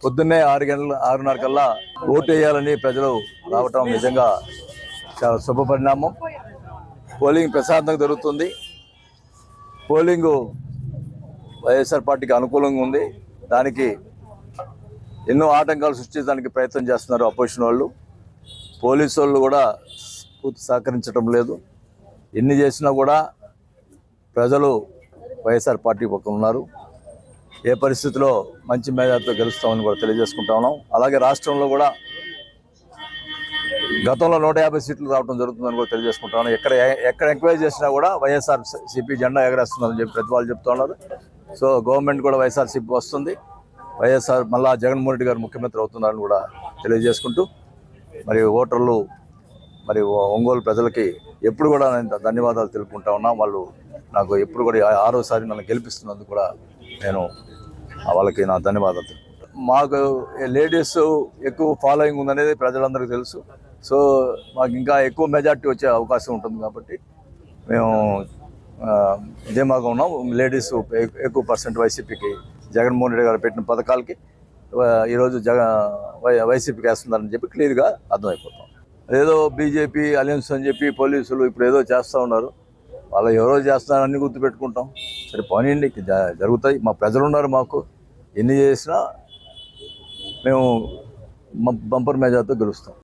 పొద్దున్నే 6:30 కల్లా ఓటు వేయాలని ప్రజలు రావటం నిజంగా చాలా శుభ పరిణామం. పోలింగ్ ప్రశాంతంగా జరుగుతుంది. పోలింగ్ వైఎస్ఆర్ పార్టీకి అనుకూలంగా ఉంది. దానికి ఎన్నో ఆటంకాలు సృష్టించడానికి ప్రయత్నం చేస్తున్నారు అపోజిషన్ వాళ్ళు. పోలీసు వాళ్ళు కూడా పూర్తి సహకరించడం లేదు. ఎన్ని చేసినా కూడా ప్రజలు వైఎస్ఆర్ పార్టీ పక్కన ఉన్నారు. ఏ పరిస్థితిలో మంచి మేధాతో గెలుస్తామని కూడా తెలియజేసుకుంటా ఉన్నాం. అలాగే రాష్ట్రంలో కూడా గతంలో 150 సీట్లు రావడం జరుగుతుందని కూడా తెలియజేసుకుంటా ఉన్నాం. ఎక్కడ ఎంక్వైరీ చేసినా కూడా వైఎస్ఆర్ సిపి జెండా ఎగరేస్తుందని చెప్పి ప్రతి వాళ్ళు చెప్తా ఉన్నారు. సో గవర్నమెంట్ కూడా వైఎస్ఆర్ సిపి వస్తుంది. వైఎస్ఆర్ మళ్ళా జగన్మోహన్ రెడ్డి గారు ముఖ్యమంత్రి అవుతున్నారని కూడా తెలియజేసుకుంటూ మరి ఓటర్లు మరి ఒంగోలు ప్రజలకి ఎప్పుడు కూడా నేను ధన్యవాదాలు తెలుపుకుంటా ఉన్నా. వాళ్ళు నాకు ఎప్పుడు కూడా 6వసారి నన్ను గెలిపిస్తున్నందుకు కూడా నేను వాళ్ళకి నా ధన్యవాదాలు తెలుపుకుంటాను. మాకు లేడీస్ ఎక్కువ ఫాలోయింగ్ ఉందనేది ప్రజలందరికీ తెలుసు. సో మాకు ఇంకా ఎక్కువ మెజార్టీ వచ్చే అవకాశం ఉంటుంది కాబట్టి మేము ధీమాగా ఉన్నాం. లేడీస్ ఎక్కువ పర్సెంట్ వైసీపీకి జగన్మోహన్ రెడ్డి గారు పెట్టిన పథకాలకి ఈరోజు వైసీపీకి వేస్తున్నారని చెప్పి క్లియర్గా అర్థమైపోతాం. ఏదో బీజేపీ అలయన్స్ అని చెప్పి పోలీసులు ఇప్పుడు ఏదో చేస్తూ ఉన్నారు. వాళ్ళు ఎవరో చేస్తున్నారని అన్ని గుర్తుపెట్టుకుంటాం. సరే పోనీయండి, జరుగుతాయి. మా ప్రజలు ఉన్నారు. మాకు ఎన్ని చేసినా మేము బంపర్ మెజార్టీతో గెలుస్తాం.